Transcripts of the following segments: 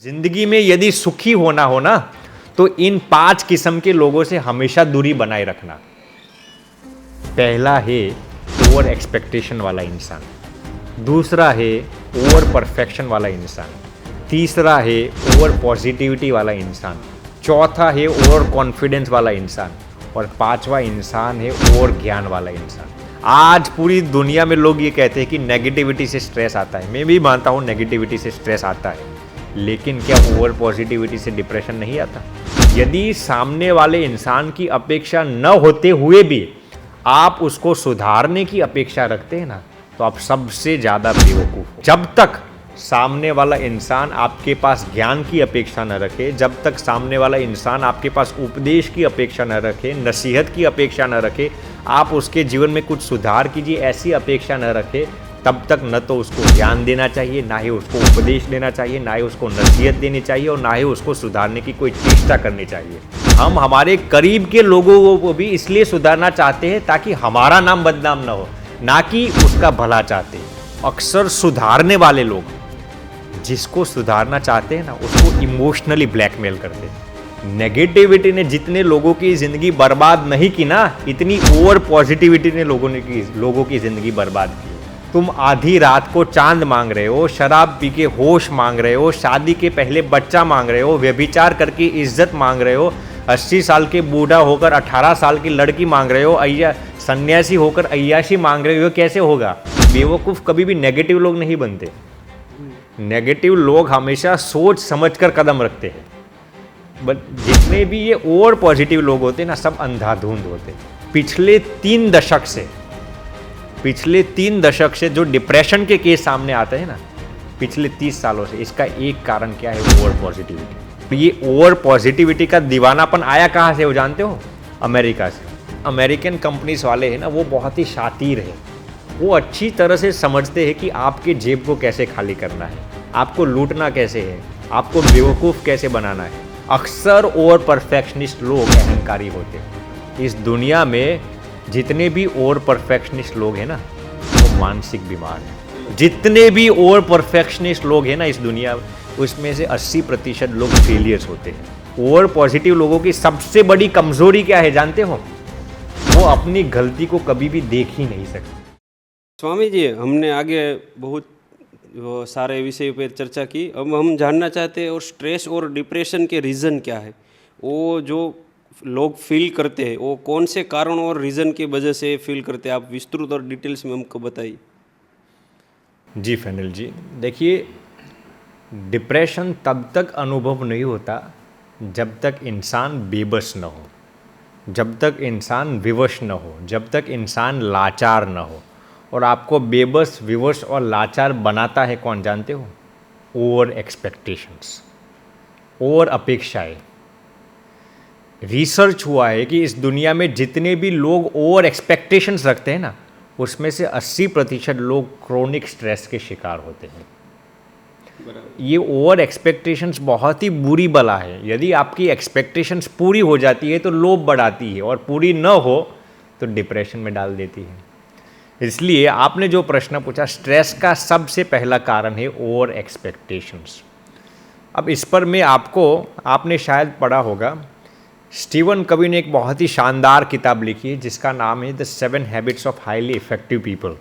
जिंदगी में यदि सुखी होना हो ना तो इन 5 किस्म के लोगों से हमेशा दूरी बनाए रखना। पहला है ओवर एक्सपेक्टेशन वाला इंसान, दूसरा है ओवर परफेक्शन वाला इंसान, तीसरा है ओवर पॉजिटिविटी वाला इंसान, चौथा है ओवर कॉन्फिडेंस वाला इंसान और पांचवा इंसान है ओवर ज्ञान वाला इंसान। आज पूरी दुनिया में लोग ये कहते हैं कि नेगेटिविटी से स्ट्रेस आता है। मैं भी मानता हूँ नेगेटिविटी से स्ट्रेस आता है, लेकिन क्या ओवर पॉजिटिविटी से डिप्रेशन नहीं आता? यदि सामने वाले इंसान की अपेक्षा न होते हुए भी आप उसको सुधारने की अपेक्षा रखते हैं ना, तो आप सबसे ज़्यादा बेवकूफ़ हो। जब तक सामने वाला इंसान आपके पास ज्ञान की अपेक्षा न रखे, जब तक सामने वाला इंसान आपके पास उपदेश की अपेक्षा न रखे, नसीहत की अपेक्षा न रखे, आप उसके जीवन में कुछ सुधार कीजिए ऐसी अपेक्षा न रखे, तब तक न तो उसको ज्ञान देना चाहिए, ना ही उसको उपदेश देना चाहिए, ना ही उसको नसीहत देनी चाहिए और ना ही उसको सुधारने की कोई चेष्टा करनी चाहिए। हम हमारे करीब के लोगों को भी इसलिए सुधारना चाहते हैं ताकि हमारा नाम बदनाम ना हो, ना कि उसका भला चाहते हैं। अक्सर सुधारने वाले लोग जिसको सुधारना चाहते हैं ना, उसको इमोशनली ब्लैकमेल करते हैं। नेगेटिविटी ने जितने लोगों की ज़िंदगी बर्बाद नहीं की ना, इतनी ओवर पॉजिटिविटी ने लोगों की ज़िंदगी बर्बाद की। तुम आधी रात को चांद मांग रहे हो, शराब पी के होश मांग रहे हो, शादी के पहले बच्चा मांग रहे हो, व्यभिचार करके इज्जत मांग रहे हो, 80 साल के बूढ़ा होकर 18 साल की लड़की मांग रहे हो, सन्यासी होकर अय्याशी मांग रहे हो। कैसे होगा? बेवकूफ़ कभी भी नेगेटिव लोग नहीं बनते। नेगेटिव लोग हमेशा सोच समझकर कदम रखते हैं, बट जितने भी ये ओवर पॉजिटिव लोग होते हैं ना, सब अंधाधुंध होते हैं। पिछले 3 दशक से जो डिप्रेशन के केस सामने आते हैं ना, पिछले 30 सालों से, इसका एक कारण क्या है? Over positivity. ये ओवर पॉजिटिविटी का दीवानापन आया कहाँ से हो जानते हो? अमेरिका से। अमेरिकन कंपनीज वाले हैं ना, वो बहुत ही शातिर है। वो अच्छी तरह से समझते हैं कि आपके जेब को कैसे खाली करना है, आपको लूटना कैसे है, आपको बेवकूफ़ कैसे बनाना है। अक्सर ओवर परफेक्शनिस्ट लोग अहंकारी होते हैं। इस दुनिया में जितने भी ओवर परफेक्शनिस्ट लोग हैं ना, वो मानसिक बीमार हैं। जितने भी ओवर परफेक्शनिस्ट लोग हैं ना इस दुनिया में, उसमें से 80% लोग फेलियर्स होते हैं। ओवर पॉजिटिव लोगों की सबसे बड़ी कमजोरी क्या है जानते हो? वो अपनी गलती को कभी भी देख ही नहीं सकते। स्वामी जी, हमने आगे बहुत सारे विषय पर चर्चा की। अब हम जानना चाहते हैं और स्ट्रेस और डिप्रेशन के रीज़न क्या है, वो जो लोग फील करते हैं, वो कौन से कारण और रीज़न की वजह से फील करते हैं? आप विस्तृत और डिटेल्स में हमको बताइए। जी फैनल जी, देखिए, डिप्रेशन तब तक अनुभव नहीं होता जब तक इंसान बेबस न हो, जब तक इंसान विवश न हो, जब तक इंसान लाचार न हो। और आपको बेबस, विवश और लाचार बनाता है कौन जानते हो? ओवर एक्सपेक्टेशंस, ओवर अपेक्षाएं। रिसर्च हुआ है कि इस दुनिया में जितने भी लोग ओवर एक्सपेक्टेशंस रखते हैं ना, उसमें से 80% लोग क्रोनिक स्ट्रेस के शिकार होते हैं। ये ओवर एक्सपेक्टेशंस बहुत ही बुरी बला है। यदि आपकी एक्सपेक्टेशंस पूरी हो जाती है तो लोभ बढ़ाती है, और पूरी न हो तो डिप्रेशन में डाल देती है। इसलिए आपने जो प्रश्न पूछा, स्ट्रेस का सबसे पहला कारण है ओवर एक्सपेक्टेशंस। अब इस पर मैं आपने शायद पढ़ा होगा, स्टीवन कवी ने एक बहुत ही शानदार किताब लिखी है जिसका नाम है the 7 habits of highly effective people.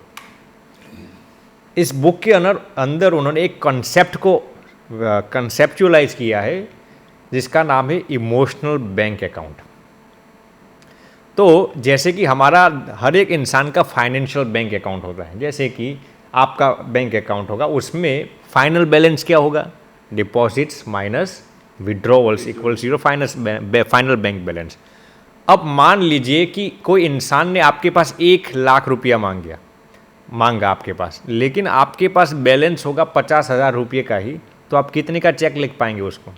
इस बुक के अंदर उन्होंने एक कॉन्सेप्ट को कंसेप्चुअलाइज किया है जिसका नाम है इमोशनल बैंक अकाउंट। तो जैसे कि हमारा हर एक इंसान का फाइनेंशियल बैंक अकाउंट होता है, जैसे कि आपका बैंक अकाउंट होगा, उसमें फाइनल बैलेंस क्या होगा? Deposits minus withdrawals equals 0 final bank balance. अब मान लीजिए कि कोई इंसान ने आपके पास 1 लाख रुपया मांगा आपके पास, लेकिन आपके पास बैलेंस होगा 50,000 रुपये का ही, तो आप कितने का चेक लिख पाएंगे उसको?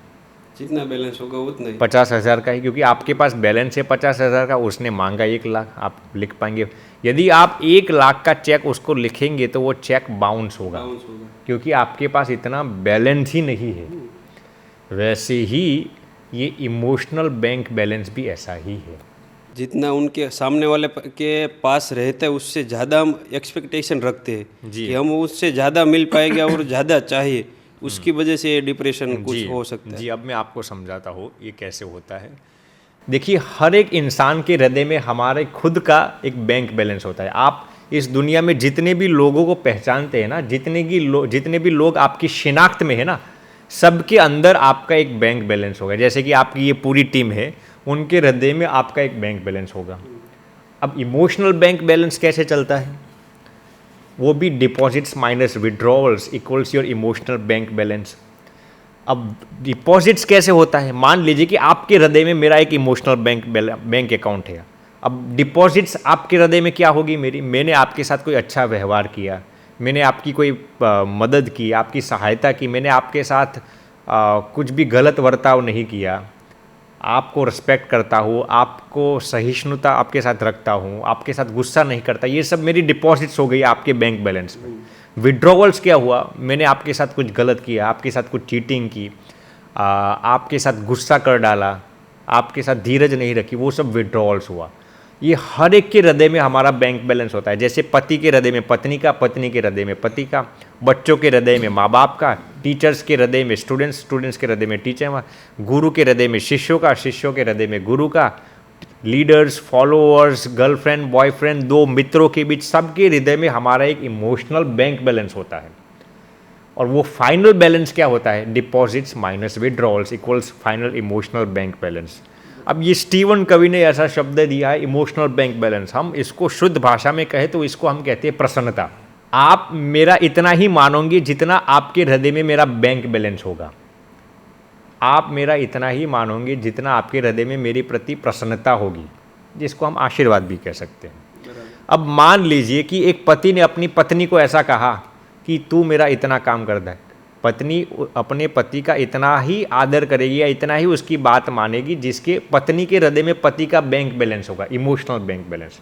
जितना बैलेंस होगा उतना ही, 50,000 का ही, क्योंकि आपके पास बैलेंस है 50,000 का, उसने मांगा 1 लाख, आप लिख पाएंगे। यदि आप 1 लाख का चेक उसको लिखेंगे तो वो चेक बाउंस होगा, क्योंकि आपके पास इतना बैलेंस ही नहीं है। वैसे ही ये इमोशनल बैंक बैलेंस भी ऐसा ही है। जितना उनके सामने वाले के पास रहता है उससे ज़्यादा हम एक्सपेक्टेशन रखते हैं कि हम उससे ज़्यादा मिल पाएंगे और ज़्यादा चाहिए, उसकी वजह से डिप्रेशन कुछ जी हो सकता है। जी, अब मैं आपको समझाता हूँ ये कैसे होता है। देखिए, हर एक इंसान के हृदय में हमारे खुद का एक बैंक बैलेंस होता है। आप इस दुनिया में जितने भी लोगों को पहचानते हैं ना, जितने भी लोग आपकी शिनाख्त में है ना, सबके अंदर आपका एक बैंक बैलेंस होगा। जैसे कि आपकी ये पूरी टीम है, उनके हृदय में आपका एक बैंक बैलेंस होगा। अब इमोशनल बैंक बैलेंस कैसे चलता है? वो भी deposits minus withdrawals equals your emotional bank balance. अब डिपॉजिट्स कैसे होता है? मान लीजिए कि आपके हृदय में मेरा एक इमोशनल बैंक अकाउंट है। अब डिपॉजिट्स आपके हृदय में क्या होगी मेरी? मैंने आपके साथ कोई अच्छा व्यवहार किया, मैंने आपकी कोई मदद की, आपकी सहायता की, मैंने आपके साथ कुछ भी गलत बर्ताव नहीं किया, आपको रिस्पेक्ट करता हूँ, आपको सहिष्णुता आपके साथ रखता हूँ, आपके साथ गुस्सा नहीं करता, ये सब मेरी डिपॉजिट्स हो गई आपके बैंक बैलेंस में। विड्रॉवल्स क्या हुआ? मैंने आपके साथ कुछ गलत किया, आपके साथ कुछ चीटिंग की, आपके साथ गुस्सा कर डाला, आपके साथ धीरज नहीं रखी, वो सब विड्रॉवल्स हुआ। ये हर एक के हृदय में हमारा बैंक बैलेंस होता है। जैसे पति के हृदय में पत्नी का, पत्नी के हृदय में पति का, बच्चों के हृदय में माँ बाप का, टीचर्स के हृदय में स्टूडेंट्स के हृदय में टीचर, गुरु के हृदय में शिष्यों का, शिष्यों के हृदय में गुरु का, लीडर्स, फॉलोअर्स, गर्लफ्रेंड, बॉयफ्रेंड, दो मित्रों के बीच, सबके हृदय में हमारा एक इमोशनल बैंक बैलेंस होता है। और वो फाइनल बैलेंस क्या होता है? Deposits minus withdrawals equals final emotional bank balance. अब ये स्टीवन कवि ने ऐसा शब्द दिया है, इमोशनल बैंक बैलेंस। हम इसको शुद्ध भाषा में कहें तो इसको हम कहते हैं प्रसन्नता। आप मेरा इतना ही मानोगे जितना आपके हृदय में मेरा बैंक बैलेंस होगा। आप मेरा इतना ही मानोगे जितना आपके हृदय में मेरी प्रति प्रसन्नता होगी, जिसको हम आशीर्वाद भी कह सकते हैं। अब मान लीजिए कि एक पति ने अपनी पत्नी को ऐसा कहा कि तू मेरा इतना काम कर दे। पत्नी अपने पति का इतना ही आदर करेगी या इतना ही उसकी बात मानेगी जिसके पत्नी के हृदय में पति का बैंक बैलेंस होगा, इमोशनल बैंक बैलेंस।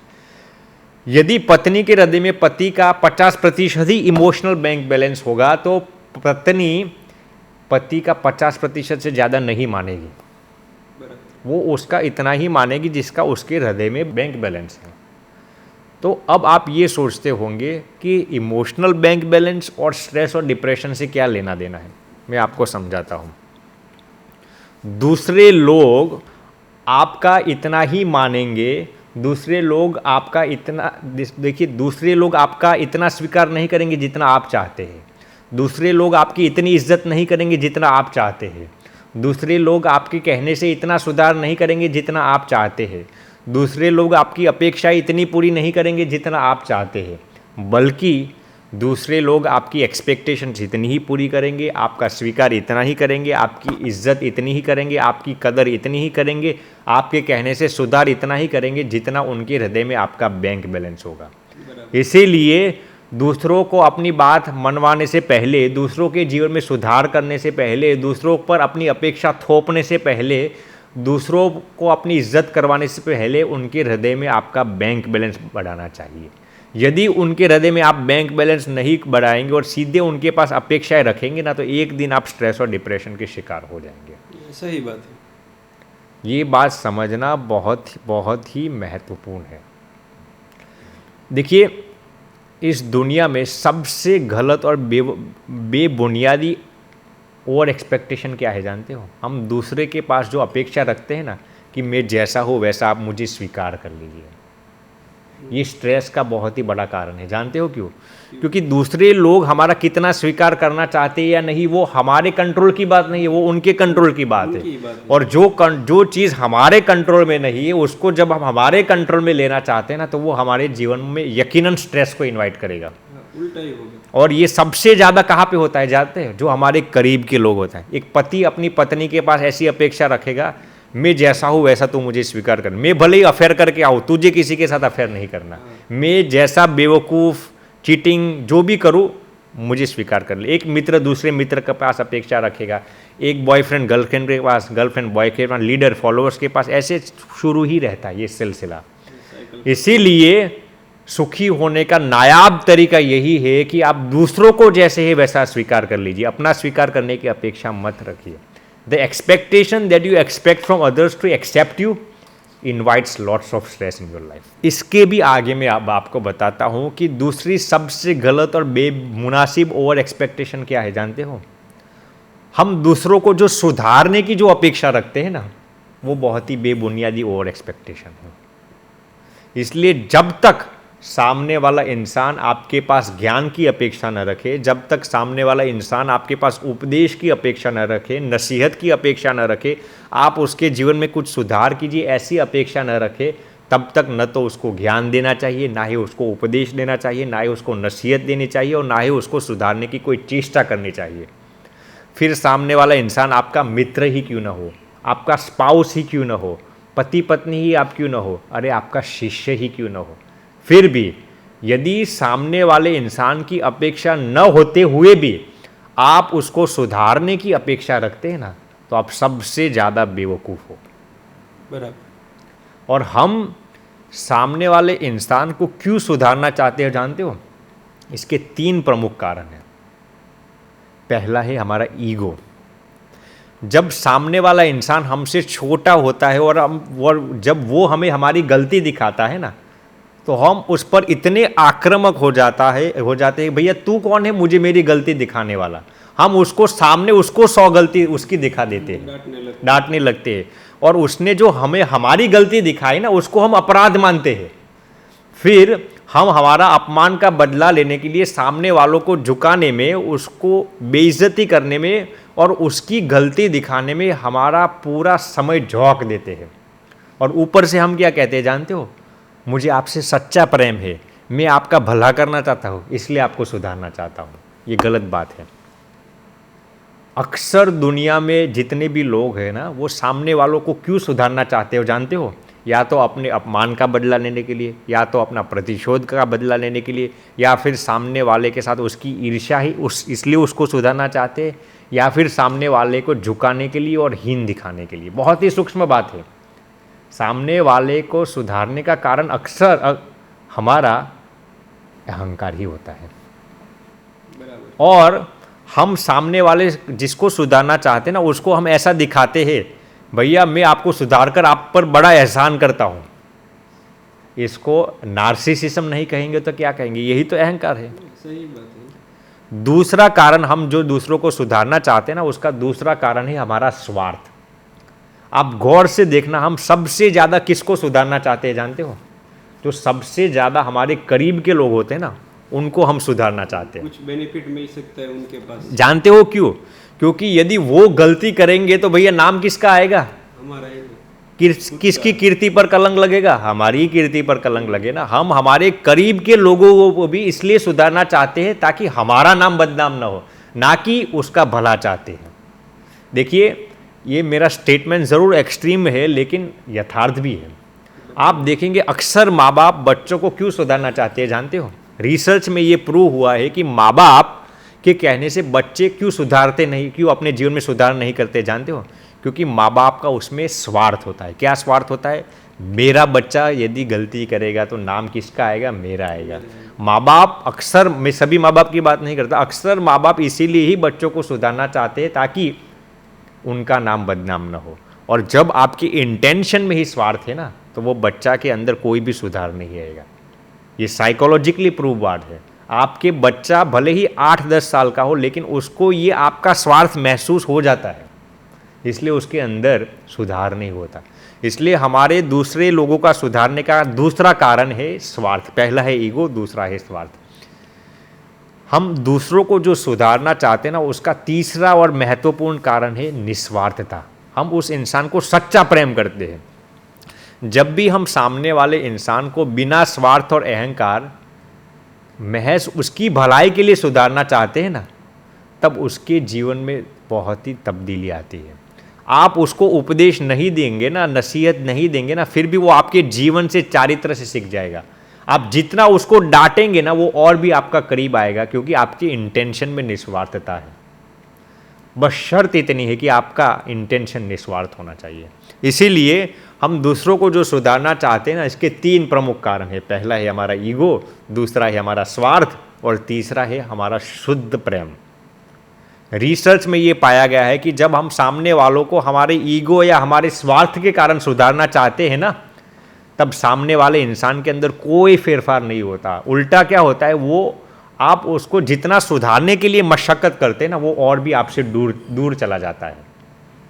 यदि पत्नी के हृदय में पति का 50% ही इमोशनल बैंक बैलेंस होगा तो पत्नी पति का 50% से ज़्यादा नहीं मानेगी, वो उसका इतना ही मानेगी जिसका उसके हृदय में बैंक बैलेंस है। तो अब आप ये सोचते होंगे कि इमोशनल बैंक बैलेंस और स्ट्रेस और डिप्रेशन से क्या लेना देना है। मैं आपको समझाता हूँ। दूसरे लोग आपका इतना ही मानेंगे, दूसरे लोग आपका इतना, देखिए, दूसरे लोग आपका इतना स्वीकार नहीं करेंगे जितना आप चाहते हैं। दूसरे लोग आपकी इतनी इज्जत नहीं करेंगे जितना आप चाहते हैं। दूसरे लोग आपके कहने से इतना सुधार नहीं करेंगे जितना आप चाहते हैं। दूसरे लोग आपकी अपेक्षा इतनी पूरी नहीं करेंगे जितना आप चाहते हैं, बल्कि दूसरे लोग आपकी एक्सपेक्टेशंस इतनी ही पूरी करेंगे, आपका स्वीकार इतना ही करेंगे, आपकी इज्जत इतनी ही करेंगे, आपकी कदर इतनी ही करेंगे, आपके कहने से सुधार इतना ही करेंगे जितना उनके हृदय में आपका बैंक बैलेंस होगा। इसीलिए दूसरों को अपनी बात मनवाने से पहले, दूसरों के जीवन में सुधार करने से पहले, दूसरों पर अपनी अपेक्षा थोपने से पहले, दूसरों को अपनी इज्जत करवाने से पहले उनके हृदय में आपका बैंक बैलेंस बढ़ाना चाहिए। यदि उनके हृदय में आप बैंक बैलेंस नहीं बढ़ाएंगे और सीधे उनके पास अपेक्षाएं रखेंगे ना, तो एक दिन आप स्ट्रेस और डिप्रेशन के शिकार हो जाएंगे। सही बात है। ये बात समझना बहुत बहुत ही महत्वपूर्ण है। देखिए, इस दुनिया में सबसे गलत और बेबुनियादी ओवर एक्सपेक्टेशन क्या है जानते हो? हम दूसरे के पास जो अपेक्षा रखते हैं ना कि मैं जैसा हो वैसा आप मुझे स्वीकार कर लीजिए। ये स्ट्रेस का बहुत ही बड़ा कारण है। जानते हो क्यों? क्योंकि दूसरे लोग हमारा कितना स्वीकार करना चाहते हैं या नहीं, वो हमारे कंट्रोल की बात नहीं है, वो उनके कंट्रोल की बात है। और जो चीज़ हमारे कंट्रोल में नहीं है, उसको जब हम हमारे कंट्रोल में लेना चाहते हैं ना, तो वो हमारे जीवन में यकीनन स्ट्रेस को इन्वाइट करेगा। उल्टा ही होगा। और ये सबसे ज़्यादा कहाँ पे होता है जानते हैं? जो हमारे करीब के लोग होता है। एक पति अपनी पत्नी के पास ऐसी अपेक्षा रखेगा, मैं जैसा हूँ वैसा तू मुझे स्वीकार कर, मैं भले ही अफेयर करके आऊँ, तुझे किसी के साथ अफेयर नहीं करना, मैं जैसा बेवकूफ़, चीटिंग जो भी करूँ मुझे स्वीकार कर ले। एक मित्र दूसरे मित्र के पास अपेक्षा रखेगा, एक बॉयफ्रेंड गर्लफ्रेंड के पास, गर्लफ्रेंड बॉय के पास, लीडर फॉलोअर्स के पास, ऐसे शुरू ही रहता है ये सिलसिला। इसीलिए सुखी होने का नायाब तरीका यही है कि आप दूसरों को जैसे है वैसा स्वीकार कर लीजिए, अपना स्वीकार करने की अपेक्षा मत रखिए। The expectation that you expect from others to accept you invites lots of stress in your life. इसके भी आगे मैं अब आपको बताता हूँ कि दूसरी सबसे गलत और बेमुनासिब ओवर एक्सपेक्टेशन क्या है जानते हो? हम दूसरों को जो सुधारने की जो अपेक्षा रखते हैं ना, वो बहुत ही बेबुनियादी ओवर एक्सपेक्टेशन है। इसलिए जब तक सामने वाला इंसान आपके पास ज्ञान की अपेक्षा न रखे, जब तक सामने वाला इंसान आपके पास उपदेश की अपेक्षा न रखे, नसीहत की अपेक्षा न रखे, आप उसके जीवन में कुछ सुधार कीजिए ऐसी अपेक्षा न रखे, तब तक न तो उसको ज्ञान देना चाहिए, ना ही उसको उपदेश देना चाहिए, ना ही उसको नसीहत देनी चाहिए, और ना ही उसको सुधारने की कोई चेष्टा करनी चाहिए। फिर सामने वाला इंसान आपका मित्र ही क्यों न हो, आपका स्पाउस ही क्यों न हो, पति पत्नी ही आप क्यों न हो, अरे आपका शिष्य ही क्यों न हो, फिर भी यदि सामने वाले इंसान की अपेक्षा न होते हुए भी आप उसको सुधारने की अपेक्षा रखते हैं ना, तो आप सबसे ज़्यादा बेवकूफ़ हो। बराबर। और हम सामने वाले इंसान को क्यों सुधारना चाहते हो जानते हो? इसके 3 प्रमुख कारण हैं। पहला है हमारा ईगो। जब सामने वाला इंसान हमसे छोटा होता है और जब वो हमें हमारी गलती दिखाता है ना, तो हम उस पर इतने आक्रामक हो जाते हैं, भैया तू कौन है मुझे मेरी गलती दिखाने वाला। हम उसको सामने उसको 100 गलती उसकी दिखा देते हैं, डांटने लगते हैं, और उसने जो हमें हमारी गलती दिखाई ना, उसको हम अपराध मानते हैं। फिर हम हमारा अपमान का बदला लेने के लिए सामने वालों को झुकाने में, उसको बेइज्जती करने में और उसकी गलती दिखाने में हमारा पूरा समय झोंक देते हैं। और ऊपर से हम क्या कहते हैं जानते हो? मुझे आपसे सच्चा प्रेम है, मैं आपका भला करना चाहता हूँ, इसलिए आपको सुधारना चाहता हूँ। ये गलत बात है। अक्सर दुनिया में जितने भी लोग हैं ना, वो सामने वालों को क्यों सुधारना चाहते हो जानते हो? या तो अपने अपमान का बदला लेने के लिए, या तो अपना प्रतिशोध का बदला लेने के लिए, या फिर सामने वाले के साथ उसकी ईर्ष्या ही इसलिए उसको सुधारना चाहते हैं, या फिर सामने वाले को झुकाने के लिए और हीन दिखाने के लिए। बहुत ही सूक्ष्म बात है। सामने वाले को सुधारने का कारण अक्सर हमारा अहंकार ही होता है। और हम सामने वाले जिसको सुधारना चाहते हैं ना, उसको हम ऐसा दिखाते हैं, भैया मैं आपको सुधार कर आप पर बड़ा एहसान करता हूँ। इसको नार्सिसिज्म नहीं कहेंगे तो क्या कहेंगे? यही तो अहंकार है। सही बात है। दूसरा कारण हम जो दूसरों को सुधारना चाहते हैं ना, उसका दूसरा कारण है हमारा स्वार्थ। आप गौर से देखना, हम सबसे ज़्यादा किसको सुधारना चाहते हैं जानते हो? जो सबसे ज़्यादा हमारे करीब के लोग होते हैं ना, उनको हम सुधारना चाहते हैं। कुछ बेनिफिट मिल सकता है उनके पास। जानते हो क्यों? क्योंकि यदि वो गलती करेंगे तो भैया नाम किसका आएगा? हमारा ही। किसकी कीर्ति पर कलंक लगेगा? हमारी ही कीर्ति पर कलंक लगे ना। हम हमारे करीब के लोगों को भी इसलिए सुधारना चाहते हैं ताकि हमारा नाम बदनाम ना हो, ना कि उसका भला चाहते हैं। देखिए, ये मेरा स्टेटमेंट ज़रूर एक्सट्रीम है, लेकिन यथार्थ भी है। आप देखेंगे अक्सर माँ बाप बच्चों को क्यों सुधारना चाहते हैं जानते हो? रिसर्च में ये प्रूव हुआ है कि माँ बाप के कहने से बच्चे क्यों सुधारते नहीं, क्यों अपने जीवन में सुधार नहीं करते जानते हो? क्योंकि माँ बाप का उसमें स्वार्थ होता है। क्या स्वार्थ होता है? मेरा बच्चा यदि गलती करेगा तो नाम किसका आएगा? मेरा आएगा। माँ बाप अक्सर, मैं सभी माँ बाप की बात नहीं करता, अक्सर माँ बाप इसीलिए ही बच्चों को सुधारना चाहते हैं ताकि उनका नाम बदनाम न हो। और जब आपकी इंटेंशन में ही स्वार्थ है ना, तो वो बच्चा के अंदर कोई भी सुधार नहीं आएगा। ये साइकोलॉजिकली प्रूव बात है। आपके बच्चा भले ही 8-10 साल का हो, लेकिन उसको ये आपका स्वार्थ महसूस हो जाता है, इसलिए उसके अंदर सुधार नहीं होता। इसलिए हमारे दूसरे लोगों का सुधारने का दूसरा कारण है स्वार्थ। पहला है ईगो, दूसरा है स्वार्थ। हम दूसरों को जो सुधारना चाहते हैं ना, उसका तीसरा और महत्वपूर्ण कारण है निस्वार्थता। हम उस इंसान को सच्चा प्रेम करते हैं। जब भी हम सामने वाले इंसान को बिना स्वार्थ और अहंकार, महज उसकी भलाई के लिए सुधारना चाहते हैं ना, तब उसके जीवन में बहुत ही तब्दीली आती है। आप उसको उपदेश नहीं देंगे ना, नसीहत नहीं देंगे ना, फिर भी वो आपके जीवन से चारित्र से सीख जाएगा। आप जितना उसको डांटेंगे ना, वो और भी आपका करीब आएगा, क्योंकि आपकी इंटेंशन में निस्वार्थता है। बस शर्त इतनी है कि आपका इंटेंशन निस्वार्थ होना चाहिए। इसीलिए हम दूसरों को जो सुधारना चाहते हैं ना, इसके 3 प्रमुख कारण है। पहला है हमारा ईगो, दूसरा है हमारा स्वार्थ, और तीसरा है हमारा शुद्ध प्रेम। रिसर्च में ये पाया गया है कि जब हम सामने वालों को हमारे ईगो या हमारे स्वार्थ के कारण सुधारना चाहते हैं ना, तब सामने वाले इंसान के अंदर कोई फेरफार नहीं होता। उल्टा क्या होता है, वो आप उसको जितना सुधारने के लिए मशक्कत करते हैं ना, वो और भी आपसे दूर दूर चला जाता है।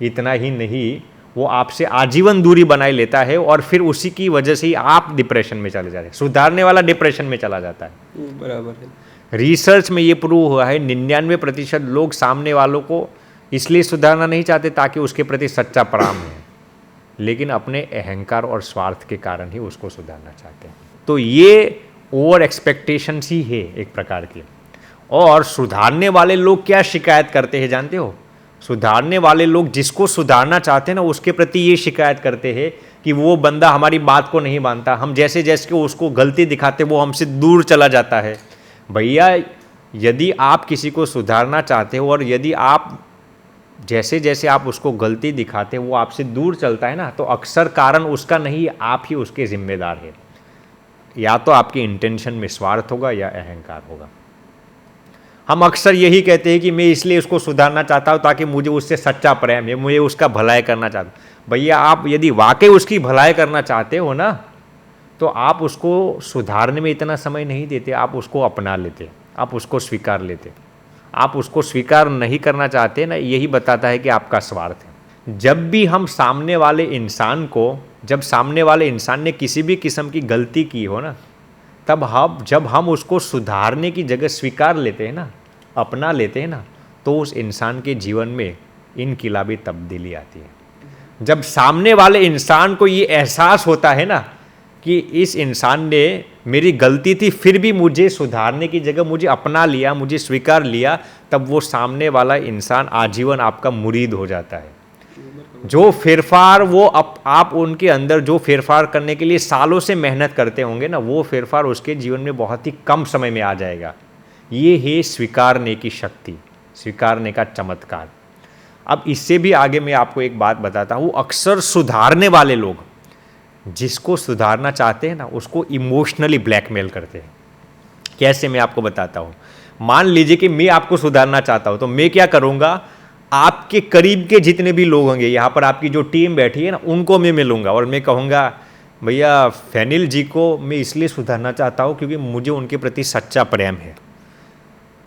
इतना ही नहीं, वो आपसे आजीवन दूरी बनाए लेता है और फिर उसी की वजह से ही आप डिप्रेशन में चले जाते हैं। सुधारने वाला डिप्रेशन में चला जाता है। बराबर है। रिसर्च में ये प्रूव हुआ है 99% लोग सामने वालों को इसलिए सुधारना नहीं चाहते ताकि उसके प्रति सच्चा प्रेम है, लेकिन अपने अहंकार और स्वार्थ के कारण ही उसको सुधारना चाहते हैं। तो ये ओवर एक्सपेक्टेशंस ही है एक प्रकार की। और सुधारने वाले लोग क्या शिकायत करते हैं जानते हो? सुधारने वाले लोग जिसको सुधारना चाहते हैं ना, उसके प्रति ये शिकायत करते हैं कि वो बंदा हमारी बात को नहीं मानता, हम जैसे जैसे उसको गलती दिखाते वो हमसे दूर चला जाता है। भैया, यदि आप किसी को सुधारना चाहते हो और यदि आप जैसे जैसे आप उसको गलती दिखाते हो वो आपसे दूर चलता है ना, तो अक्सर कारण उसका नहीं, आप ही उसके जिम्मेदार है। या तो आपकी इंटेंशन में स्वार्थ होगा या अहंकार होगा। हम अक्सर यही कहते हैं कि मैं इसलिए उसको सुधारना चाहता हूँ ताकि मुझे उससे सच्चा प्रेम है, मुझे उसका भलाई करना चाहता हूँ। भैया, आप यदि वाकई उसकी भलाई करना चाहते हो ना, तो आप उसको सुधारने में इतना समय नहीं देते, आप उसको अपना लेते, आप उसको स्वीकार लेते। आप उसको स्वीकार नहीं करना चाहते ना, यही बताता है कि आपका स्वार्थ है। जब भी हम सामने वाले इंसान को, जब सामने वाले इंसान ने किसी भी किस्म की गलती की हो ना, तब जब हम उसको सुधारने की जगह स्वीकार लेते हैं ना, अपना लेते हैं ना, तो उस इंसान के जीवन में इनकलाबी तब्दीली आती है। जब सामने वाले इंसान को ये एहसास होता है ना कि इस इंसान ने मेरी गलती थी फिर भी मुझे सुधारने की जगह मुझे अपना लिया, मुझे स्वीकार लिया, तब वो सामने वाला इंसान आजीवन आपका मुरीद हो जाता है। जो फेरफार वो आप उनके अंदर जो फेरफार करने के लिए सालों से मेहनत करते होंगे ना, वो फेरफार उसके जीवन में बहुत ही कम समय में आ जाएगा। ये है स्वीकारने की शक्ति, स्वीकारने का चमत्कार। अब इससे भी आगे मैं आपको एक बात बताता हूँ। अक्सर सुधारने वाले लोग जिसको सुधारना चाहते हैं ना, उसको इमोशनली ब्लैकमेल करते हैं। कैसे, मैं आपको बताता हूँ। मान लीजिए कि मैं आपको सुधारना चाहता हूँ, तो मैं क्या करूँगा, आपके करीब के जितने भी लोग होंगे, यहाँ पर आपकी जो टीम बैठी है ना, उनको मैं मिलूँगा और मैं कहूँगा, भैया फैनिल जी को मैं इसलिए सुधारना चाहता हूँ क्योंकि मुझे उनके प्रति सच्चा प्रेम है,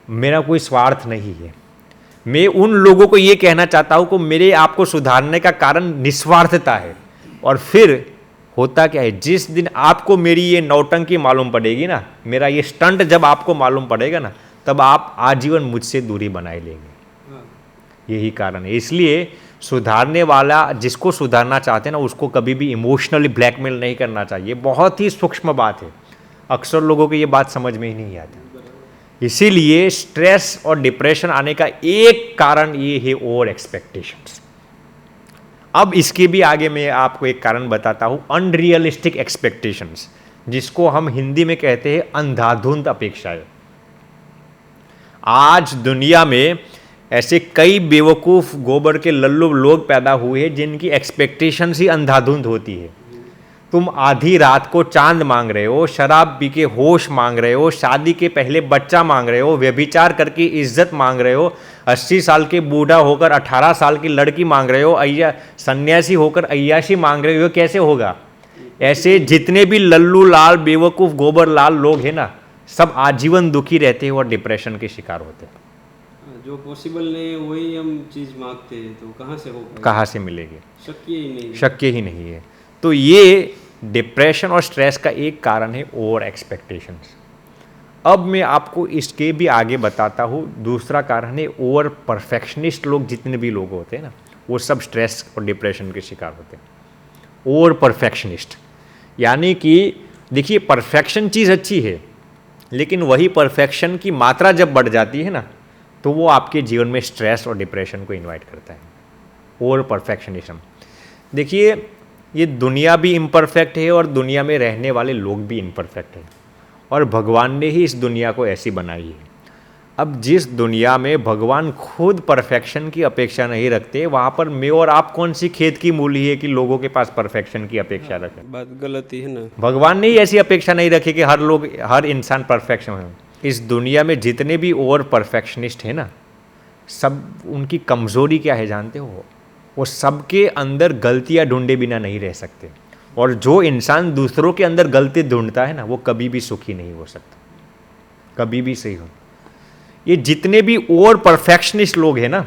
मेरा कोई स्वार्थ नहीं है। मैं उन लोगों को ये कहना चाहता हूँ कि मेरे आपको सुधारने का कारण निस्वार्थता है। और फिर होता क्या है, जिस दिन आपको मेरी ये नौटंकी मालूम पड़ेगी ना, मेरा ये स्टंट जब आपको मालूम पड़ेगा ना, तब आप आजीवन मुझसे दूरी बनाए लेंगे। यही कारण है। इसलिए सुधारने वाला जिसको सुधारना चाहते हैं ना, उसको कभी भी इमोशनली ब्लैकमेल नहीं करना चाहिए। बहुत ही सूक्ष्म बात है, अक्सर लोगों को ये बात समझ में ही नहीं आती। इसीलिए स्ट्रेस और डिप्रेशन आने का एक कारण ये है ओवर एक्सपेक्टेशंस। अब इसके भी आगे मैं आपको एक कारण बताता हूं, अनरियलिस्टिक एक्सपेक्टेशंस, जिसको हम हिंदी में कहते हैं अंधाधुंध अपेक्षाएं। आज दुनिया में ऐसे कई बेवकूफ़ गोबर के लल्लू लोग पैदा हुए हैं जिनकी एक्सपेक्टेशंस ही अंधाधुंध होती है। तुम आधी रात को चांद मांग रहे हो, शराब पी के होश मांग रहे हो, शादी के पहले बच्चा मांग रहे हो, व्यभिचार करके इज्जत मांग रहे हो, 80 साल के बूढ़ा होकर 18 साल की लड़की मांग रहे हो, सन्यासी होकर अय्याशी मांग रहे हो। कैसे होगा? ऐसे जितने भी लल्लू लाल बेवकूफ़ गोबर लाल लोग हैं ना, सब आजीवन दुखी रहते हैं और डिप्रेशन के शिकार होते हैं। जो पॉसिबल नहीं है वही हम चीज़ मांगते हैं, तो कहाँ से होगा? कहाँ से मिलेगी? शक्य ही नहीं है। शक्य ही नहीं है। तो ये डिप्रेशन और स्ट्रेस का एक कारण है ओवर एक्सपेक्टेशंस। अब मैं आपको इसके भी आगे बताता हूँ। दूसरा कारण है ओवर परफेक्शनिस्ट लोग, जितने भी लोग होते हैं ना, वो सब स्ट्रेस और डिप्रेशन के शिकार होते हैं। ओवर परफेक्शनिस्ट यानी कि देखिए, परफेक्शन चीज़ अच्छी है, लेकिन वही परफेक्शन की मात्रा जब बढ़ जाती है ना, तो वो आपके जीवन में स्ट्रेस और डिप्रेशन को इन्वाइट करता है। Over perfectionism. देखिए, ये दुनिया भी इम्परफेक्ट है और दुनिया में रहने वाले लोग भी इम्परफेक्ट हैं, और भगवान ने ही इस दुनिया को ऐसी बनाई है। अब जिस दुनिया में भगवान खुद परफेक्शन की अपेक्षा नहीं रखते, वहाँ पर मैं और आप कौन सी खेत की मूली है कि लोगों के पास परफेक्शन की अपेक्षा रखें? बात गलत ही है ना। भगवान ने ही ऐसी अपेक्षा नहीं रखी कि हर इंसान परफेक्शन हो। इस दुनिया में जितने भी ओवर परफेक्शनिस्ट हैं ना, सब उनकी कमज़ोरी क्या है जानते हो? वो सबके अंदर गलतियां ढूंढे बिना नहीं रह सकते। और जो इंसान दूसरों के अंदर गलती ढूंढता है ना, वो कभी भी सुखी नहीं हो सकता। कभी भी सही हो। ये जितने भी ओवर परफेक्शनिस्ट लोग हैं ना,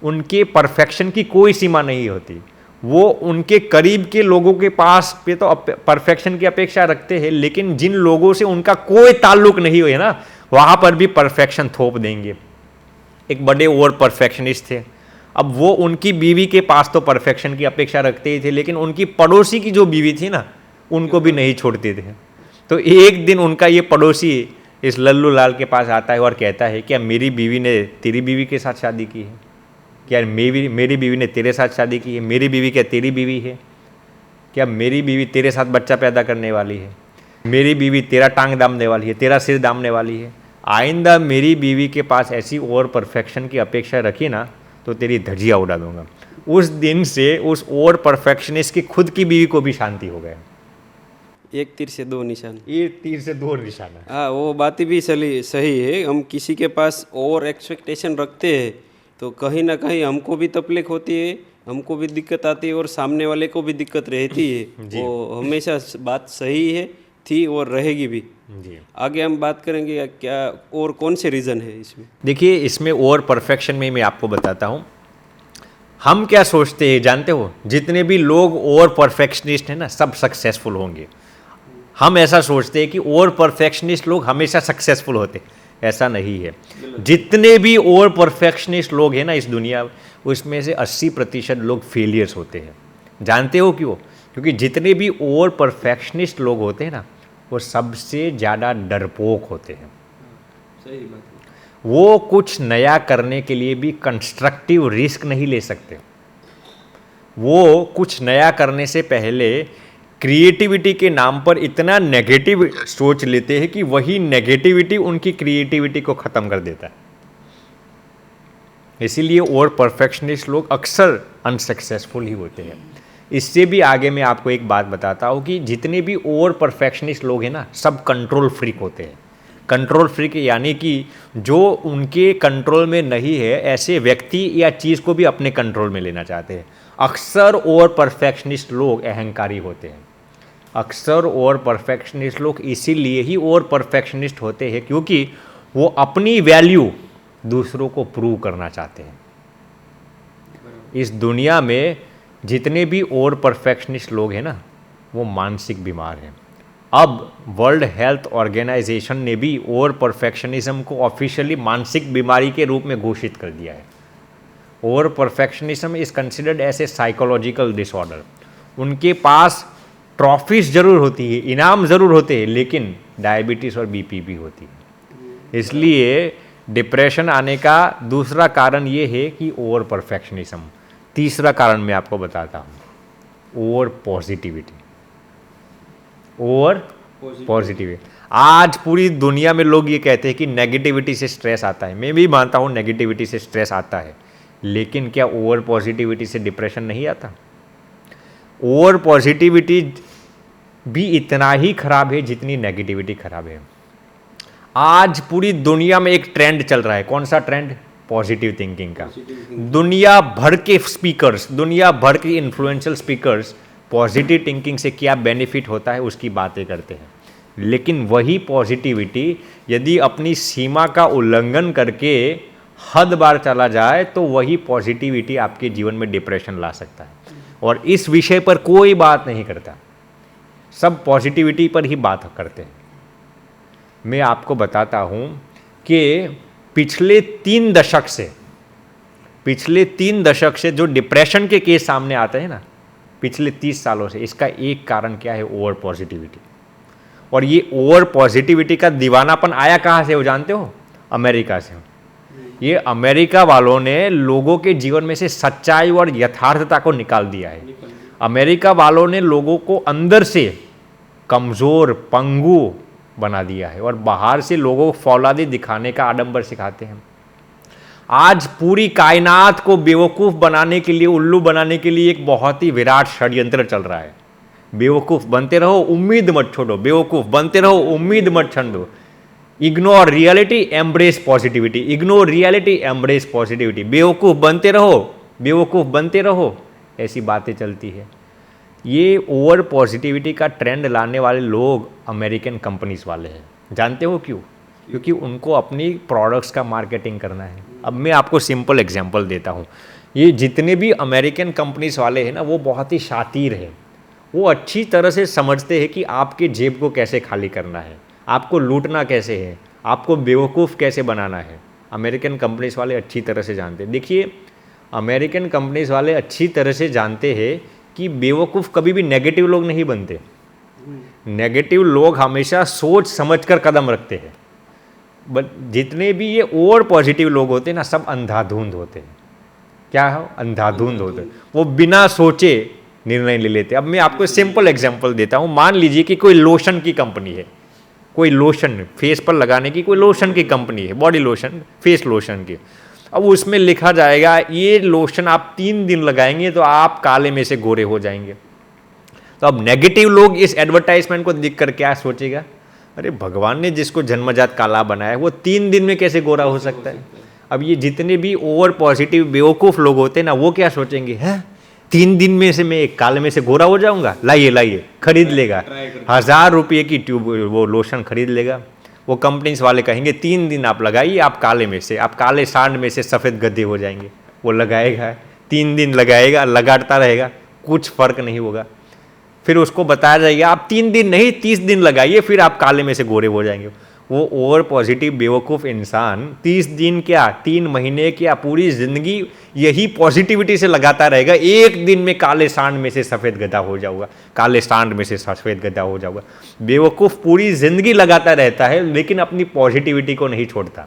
उनके परफेक्शन की कोई सीमा नहीं होती। वो उनके करीब के लोगों के पास पे तो परफेक्शन की अपेक्षा रखते हैं, लेकिन जिन लोगों से उनका कोई ताल्लुक नहीं हुए ना, वहां पर भी परफेक्शन थोप देंगे। एक बड़े ओवर परफेक्शनिस्ट थे। अब वो उनकी बीवी के पास तो परफेक्शन की अपेक्षा रखते ही थे, लेकिन उनकी पड़ोसी की जो बीवी थी ना, उनको भी नहीं छोड़ते थे। तो एक दिन उनका ये पड़ोसी इस लल्लू लाल के पास आता है और कहता है, क्या मेरी बीवी ने तेरी बीवी के साथ शादी की है? क्या मेरी बीवी ने तेरे साथ शादी की है? मेरी बीवी क्या तेरी बीवी है? क्या मेरी बीवी तेरे साथ बच्चा पैदा करने वाली है? मेरी बीवी तेरा टांग दामने वाली है, तेरा सिर दामने वाली है? आइंदा मेरी बीवी के पास ऐसी ओवर परफेक्शन की अपेक्षा रखी ना, तो तेरी धजिया उड़ा दूंगा। उस दिन से उस ओवर परफेक्शनिस्ट की खुद की बीवी को भी शांति हो गया। एक तीर से दो निशान। एक तीर से दो निशाना। हाँ, वो बात भी सही है। हम किसी के पास ओवर एक्सपेक्टेशन रखते हैं तो कहीं ना कहीं हमको भी तकलीफ होती है, हमको भी दिक्कत आती है और सामने वाले को भी दिक्कत रहती है। वो हमेशा बात सही है, थी और रहेगी भी। जी, आगे हम बात करेंगे क्या और कौन से रीज़न है इसमें। देखिए, इसमें ओवर परफेक्शन में मैं आपको बताता हूँ। हम क्या सोचते हैं जानते हो? जितने भी लोग ओवर परफेक्शनिस्ट हैं ना, सब सक्सेसफुल होंगे। हम ऐसा सोचते हैं कि ओवर परफेक्शनिस्ट लोग हमेशा सक्सेसफुल होते। ऐसा नहीं है। जितने भी ओवर परफेक्शनिस्ट लोग हैं ना इस दुनिया, उसमें से 80% लोग फेलियर्स होते हैं। जानते हो क्यों? क्योंकि जितने भी ओवर परफेक्शनिस्ट लोग होते हैं ना, वो सबसे ज़्यादा डरपोक होते हैं। सही बात है। वो कुछ नया करने के लिए भी कंस्ट्रक्टिव रिस्क नहीं ले सकते। वो कुछ नया करने से पहले क्रिएटिविटी के नाम पर इतना नेगेटिव सोच लेते हैं कि वही नेगेटिविटी उनकी क्रिएटिविटी को ख़त्म कर देता है। इसीलिए ओवर परफेक्शनिस्ट लोग अक्सर अनसक्सेसफुल ही होते हैं। इससे भी आगे मैं आपको एक बात बताता हूँ कि जितने भी ओवर परफेक्शनिस्ट लोग हैं ना, सब कंट्रोल फ्रीक होते हैं। कंट्रोल फ्रीक यानी कि जो उनके कंट्रोल में नहीं है, ऐसे व्यक्ति या चीज़ को भी अपने कंट्रोल में लेना चाहते हैं। अक्सर ओवर परफेक्शनिस्ट लोग अहंकारी होते हैं। अक्सर ओवर परफेक्शनिस्ट लोग इसीलिए ही ओवर परफेक्शनिस्ट होते हैं क्योंकि वो अपनी वैल्यू दूसरों को प्रूव करना चाहते हैं। इस दुनिया में जितने भी ओवर परफेक्शनिस्ट लोग हैं ना, वो मानसिक बीमार हैं। अब वर्ल्ड हेल्थ ऑर्गेनाइजेशन ने भी ओवर परफेक्शनिज्म को ऑफिशियली मानसिक बीमारी के रूप में घोषित कर दिया है। Over perfectionism is considered as a psychological disorder. उनके पास ट्रॉफीज जरूर होती है, इनाम ज़रूर होते हैं, लेकिन डायबिटीज़ और बीपी भी होती है। इसलिए डिप्रेशन आने का दूसरा कारण ये है कि ओवर परफेक्शनिज्म। तीसरा कारण मैं आपको बताता हूँ, ओवर पॉजिटिविटी। Over positivity. आज पूरी दुनिया में लोग ये कहते हैं कि नेगेटिविटी से स्ट्रेस आता है। मैं भी मानता हूँ नेगेटिविटी से स्ट्रेस आता है, लेकिन क्या ओवर पॉजिटिविटी से डिप्रेशन नहीं आता? ओवर पॉजिटिविटी भी इतना ही खराब है जितनी नेगेटिविटी खराब है। आज पूरी दुनिया में एक ट्रेंड चल रहा है। कौन सा ट्रेंड? पॉजिटिव थिंकिंग का। दुनिया भर के स्पीकर्स, दुनिया भर के इन्फ्लुएंशियल स्पीकर्स पॉजिटिव थिंकिंग से क्या बेनिफिट होता है उसकी बातें करते हैं, लेकिन वही पॉजिटिविटी यदि अपनी सीमा का उल्लंघन करके हद बार चला जाए तो वही पॉजिटिविटी आपके जीवन में डिप्रेशन ला सकता है। और इस विषय पर कोई बात नहीं करता, सब पॉजिटिविटी पर ही बात करते हैं। मैं आपको बताता हूं कि पिछले 3 दशक से जो डिप्रेशन के केस सामने आते हैं ना, पिछले 30 सालों से, इसका एक कारण क्या है? Over positivity. और ये ओवर पॉजिटिविटी का दीवानापन आया कहाँ से हो जानते हो? अमेरिका से। ये अमेरिका वालों ने लोगों के जीवन में से सच्चाई और यथार्थता को निकाल दिया है। अमेरिका वालों ने लोगों को अंदर से कमज़ोर, पंगु बना दिया है और बाहर से लोगों को फौलादी दिखाने का आडंबर सिखाते हैं। आज पूरी कायनात को बेवकूफ़ बनाने के लिए, उल्लू बनाने के लिए एक बहुत ही विराट षड्यंत्र चल रहा है। बेवकूफ़ बनते रहो, उम्मीद मत छोड़ो। बेवकूफ़ बनते रहो, उम्मीद मत छोड़ो। Ignore reality, embrace positivity. Ignore reality, embrace positivity. बेवकूफ़ बनते रहो, बेवकूफ़ बनते रहो, ऐसी बातें चलती है। ये ओवर पॉजिटिविटी का ट्रेंड लाने वाले लोग अमेरिकन कंपनीज वाले हैं। जानते हो क्यों? क्योंकि उनको अपनी प्रोडक्ट्स का मार्केटिंग करना है। अब मैं आपको सिंपल एग्जांपल देता हूँ। ये जितने भी अमेरिकन कंपनीज वाले हैं ना, वो बहुत ही शातिर हैं। वो अच्छी तरह से समझते हैं कि आपके जेब को कैसे खाली करना है, आपको लूटना कैसे है, आपको बेवकूफ़ कैसे बनाना है। अमेरिकन कंपनीज वाले अच्छी तरह से जानते हैं। देखिए, अमेरिकन कंपनीज वाले अच्छी तरह से जानते हैं कि बेवकूफ़ कभी भी नेगेटिव लोग नहीं बनते। नेगेटिव लोग हमेशा सोच समझकर कदम रखते हैं। बट जितने भी ये ओवर पॉजिटिव लोग होते हैं ना, सब अंधाधुंध होते हैं। क्या हो? अंधाधुंध होते हैं। वो बिना सोचे निर्णय ले लेते हैं। अब मैं आपको सिंपल एग्जांपल देता हूँ। मान लीजिए कि कोई लोशन की कंपनी है, कोई लोशन फेस पर लगाने की कोई लोशन की कंपनी है, बॉडी लोशन, फेस लोशन की। अब उसमें लिखा जाएगा ये लोशन आप 3 दिन लगाएंगे तो आप काले में से गोरे हो जाएंगे। तो अब नेगेटिव लोग इस एडवर्टाइजमेंट को देखकर क्या सोचेगा? अरे भगवान ने जिसको जन्मजात काला बनाया है वो 3 दिन में कैसे गोरा हो सकता है? अब ये जितने भी ओवर पॉजिटिव बेवकूफ़ लोग होते हैं ना, वो क्या सोचेंगे? हैं 3 दिन में से मैं एक काले में से गोरा हो जाऊंगा, लाइए लाइए, खरीद लेगा। 1000 रुपये की ट्यूब वो लोशन खरीद लेगा। वो कंपनीज वाले कहेंगे 3 दिन आप लगाइए, आप काले में से, आप काले सांड में से सफ़ेद गद्दे हो जाएंगे। वो लगाएगा, 3 दिन लगाएगा, लगाता रहेगा, कुछ फ़र्क नहीं होगा। फिर उसको बताया जाएगा आप 3 दिन नहीं 30 दिन लगाइए, फिर आप काले में से गोरे हो जाएंगे। वो ओवर पॉजिटिव बेवकूफ़ इंसान 30 दिन क्या, 3 महीने क्या, पूरी ज़िंदगी यही पॉजिटिविटी से लगाता रहेगा। एक दिन में काले सांड में से सफ़ेद गधा हो जाऊंगा, काले सांड में से सफ़ेद गधा हो जाऊंगा। बेवकूफ़ पूरी ज़िंदगी लगाता रहता है, लेकिन अपनी पॉजिटिविटी को नहीं छोड़ता।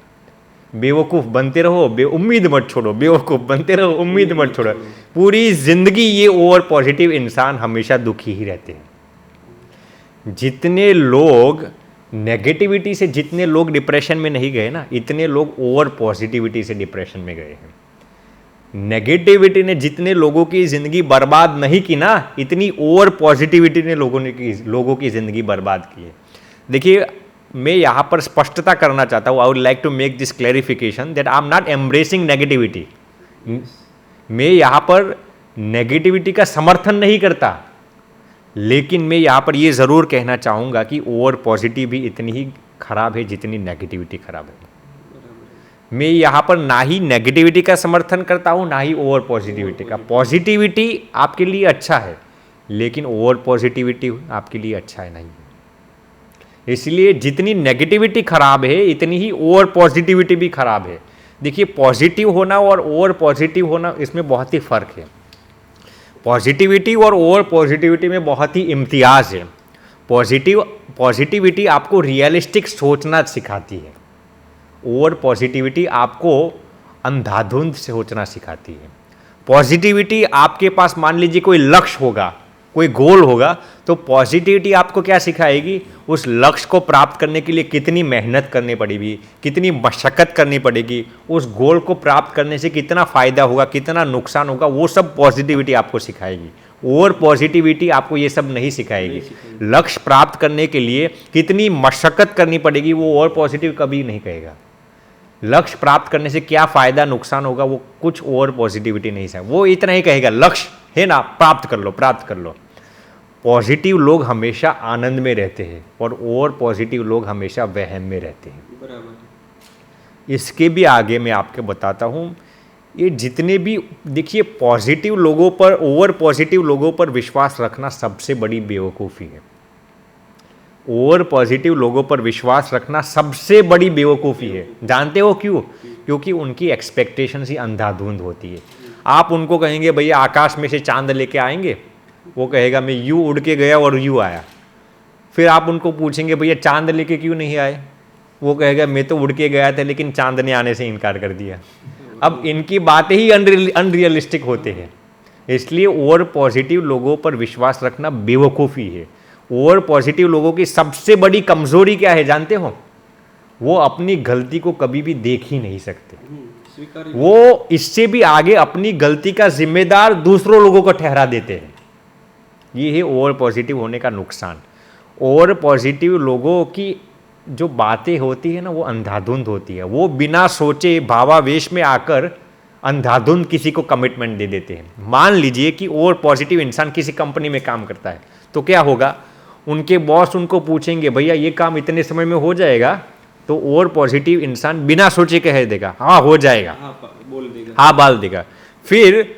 बेवकूफ़ बनते रहो, उम्मीद मत छोड़ो, बेवकूफ़ बनते रहो, उम्मीद मत छोड़ो। पूरी ज़िंदगी ये ओवर पॉजिटिव इंसान हमेशा दुखी ही रहते हैं। जितने लोग नेगेटिविटी से, जितने लोग डिप्रेशन में नहीं गए ना, इतने लोग ओवर पॉजिटिविटी से डिप्रेशन में गए हैं। नेगेटिविटी ने जितने लोगों की ज़िंदगी बर्बाद नहीं की ना, इतनी ओवर पॉजिटिविटी ने लोगों की ज़िंदगी बर्बाद की है। देखिए, मैं यहाँ पर स्पष्टता करना चाहता हूँ। I would like to make this clarification that I am not embracing negativity. मैं यहाँ पर नेगेटिविटी का समर्थन नहीं करता, लेकिन मैं यहाँ पर ये ज़रूर कहना चाहूँगा कि ओवर पॉजिटिव भी इतनी ही खराब है जितनी नेगेटिविटी खराब है। मैं यहाँ पर ना ही नेगेटिविटी का समर्थन करता हूँ, ना ही ओवर पॉजिटिविटी का। पॉजिटिविटी आपके लिए अच्छा है, लेकिन ओवर पॉजिटिविटी आपके लिए अच्छा है नहीं है। इसलिए जितनी नेगेटिविटी खराब है, इतनी ही ओवर पॉजिटिविटी भी खराब है। देखिए, पॉजिटिव होना और ओवर पॉजिटिव होना, इसमें बहुत ही फ़र्क है। पॉजिटिविटी और ओवर पॉजिटिविटी में बहुत ही इम्तियाज़ है। पॉजिटिविटी आपको रियलिस्टिक सोचना सिखाती है, ओवर पॉजिटिविटी आपको अंधाधुंध सोचना सिखाती है। पॉजिटिविटी आपके पास मान लीजिए कोई लक्ष्य होगा, कोई गोल होगा, तो पॉजिटिविटी आपको क्या सिखाएगी? उस लक्ष्य को प्राप्त करने के लिए कितनी मेहनत करनी पड़ेगी, कितनी मशक्क़त करनी पड़ेगी, उस गोल को प्राप्त करने से कितना फ़ायदा होगा, कितना नुकसान होगा, वो सब पॉजिटिविटी आपको सिखाएगी। ओवर पॉजिटिविटी आपको ये सब नहीं सिखाएगी। लक्ष्य प्राप्त करने के लिए कितनी मशक्क़त करनी पड़ेगी, वो ओवर पॉजिटिव कभी नहीं कहेगा। लक्ष्य प्राप्त करने से क्या फ़ायदा नुकसान होगा, वो कुछ ओवर पॉजिटिविटी नहीं सिखाएगा। वो इतना ही कहेगा लक्ष्य है ना, प्राप्त कर लो, प्राप्त कर लो। पॉजिटिव लोग हमेशा आनंद में रहते हैं और ओवर पॉजिटिव लोग हमेशा वहम में रहते हैं। बराबर। इसके भी आगे मैं आपको बताता हूँ, ये जितने भी, देखिए, पॉजिटिव लोगों पर, ओवर पॉजिटिव लोगों पर विश्वास रखना सबसे बड़ी बेवकूफ़ी है। ओवर पॉजिटिव लोगों पर विश्वास रखना सबसे बड़ी बेवकूफ़ी है। जानते हो क्यों? क्योंकि उनकी एक्सपेक्टेशंस ही अंधाधुंध होती है। आप उनको कहेंगे भैया आकाश में से चांद लेके आएंगे, वो कहेगा मैं यूँ उड़ के गया और यूँ आया। फिर आप उनको पूछेंगे भैया चांद लेके क्यों नहीं आए, वो कहेगा मैं तो उड़ के गया था लेकिन चांद ने आने से इनकार कर दिया। अब इनकी बातें ही अनरियलिस्टिक होते हैं। इसलिए ओवर पॉजिटिव लोगों पर विश्वास रखना बेवकूफ़ी है। ओवर पॉजिटिव लोगों की सबसे बड़ी कमज़ोरी क्या है जानते हो? वो अपनी गलती को कभी भी देख ही नहीं सकते। वो इससे भी आगे अपनी गलती का जिम्मेदार दूसरों लोगों को ठहरा देते हैं। ये है ओवर पॉजिटिव होने का नुकसान। ओवर पॉजिटिव लोगों की जो बातें होती है ना, वो अंधाधुंध होती है। वो बिना सोचे भावावेश में आकर अंधाधुंध किसी को कमिटमेंट दे देते हैं। मान लीजिए कि ओवर पॉजिटिव इंसान किसी कंपनी में काम करता है, तो क्या होगा? उनके बॉस उनको पूछेंगे भैया ये काम इतने समय में हो जाएगा, तो ओवर पॉजिटिव इंसान बिना सोचे कह देगा हाँ हो जाएगा, बोल देगा, हाँ बाल देगा। फिर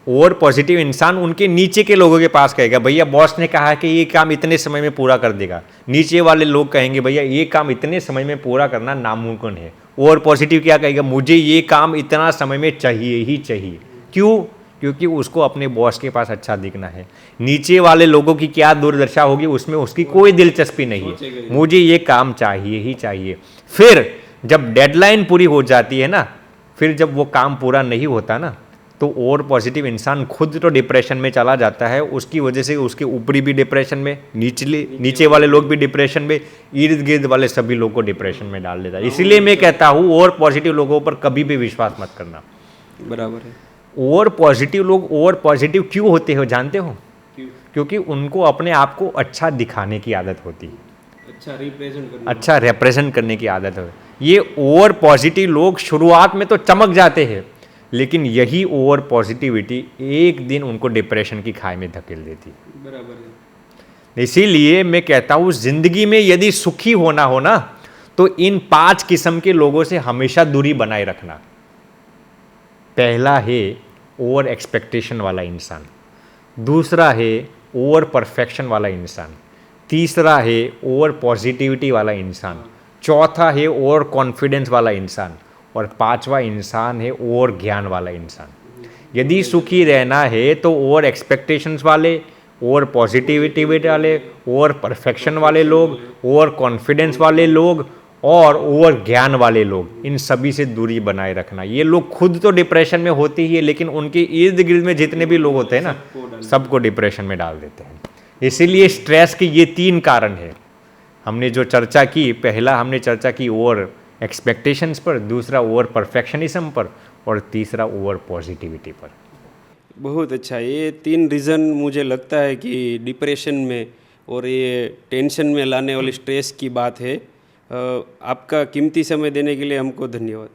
ओवर पॉजिटिव इंसान उनके नीचे के लोगों के पास कहेगा भैया बॉस ने कहा कि ये काम इतने समय में पूरा कर देगा, नीचे वाले लोग कहेंगे भैया ये काम इतने समय में पूरा करना नामुमकिन है। ओवर पॉजिटिव क्या कहेगा, मुझे ये काम इतना समय में चाहिए ही चाहिए। क्यों? क्योंकि उसको अपने बॉस के पास अच्छा दिखना है। नीचे वाले लोगों की क्या दुर्दशा होगी उसमें उसकी कोई दिलचस्पी नहीं है, मुझे ये काम चाहिए ही चाहिए। फिर जब डेडलाइन पूरी हो जाती है ना, फिर जब वो काम पूरा नहीं होता ना, तो ओवर पॉजिटिव इंसान खुद तो डिप्रेशन में चला जाता है, उसकी वजह से उसके ऊपरी भी डिप्रेशन में, नीचे वाले लोग भी डिप्रेशन में, इर्द गिर्द वाले सभी लोग को डिप्रेशन में डाल देता है। इसीलिए मैं कहता हूँ ओवर पॉजिटिव लोगों पर कभी भी विश्वास मत करना। बराबर है। ओवर पॉजिटिव लोग ओवर पॉजिटिव क्यों होते हो जानते हो? क्योंकि उनको अपने आप को अच्छा दिखाने की आदत होती है, अच्छा रिप्रेजेंट करने की आदत है। ये ओवर पॉजिटिव लोग शुरुआत में तो चमक जाते हैं, लेकिन यही ओवर पॉजिटिविटी एक दिन उनको डिप्रेशन की खाई में धकेल देती है। बराबर है। इसीलिए मैं कहता हूँ जिंदगी में यदि सुखी होना हो ना, तो इन 5 किस्म के लोगों से हमेशा दूरी बनाए रखना। पहला है ओवर एक्सपेक्टेशन वाला इंसान, दूसरा है ओवर परफेक्शन वाला इंसान, तीसरा है ओवर पॉजिटिविटी वाला इंसान, चौथा है ओवर कॉन्फिडेंस वाला इंसान, और 5वां इंसान है ओवर ज्ञान वाला इंसान। यदि सुखी रहना है तो ओवर एक्सपेक्टेशंस वाले, ओवर पॉजिटिविटी वाले, ओवर परफेक्शन वाले लोग, ओवर कॉन्फिडेंस वाले लोग और ओवर ज्ञान वाले लोग, इन सभी से दूरी बनाए रखना। ये लोग खुद तो डिप्रेशन में होते ही है, लेकिन उनके इर्द गिर्द में जितने भी लोग होते हैं ना, सबको डिप्रेशन में डाल देते हैं। इसीलिए स्ट्रेस के ये 3 कारण हैं हमने जो चर्चा की। पहला हमने चर्चा की ओवर एक्सपेक्टेशंस पर, दूसरा ओवर परफेक्शनिज्म पर, और तीसरा ओवर पॉजिटिविटी पर। बहुत अच्छा। ये 3 रीज़न मुझे लगता है कि डिप्रेशन में और ये टेंशन में लाने वाली स्ट्रेस की बात है। आपका कीमती समय देने के लिए हमको धन्यवाद।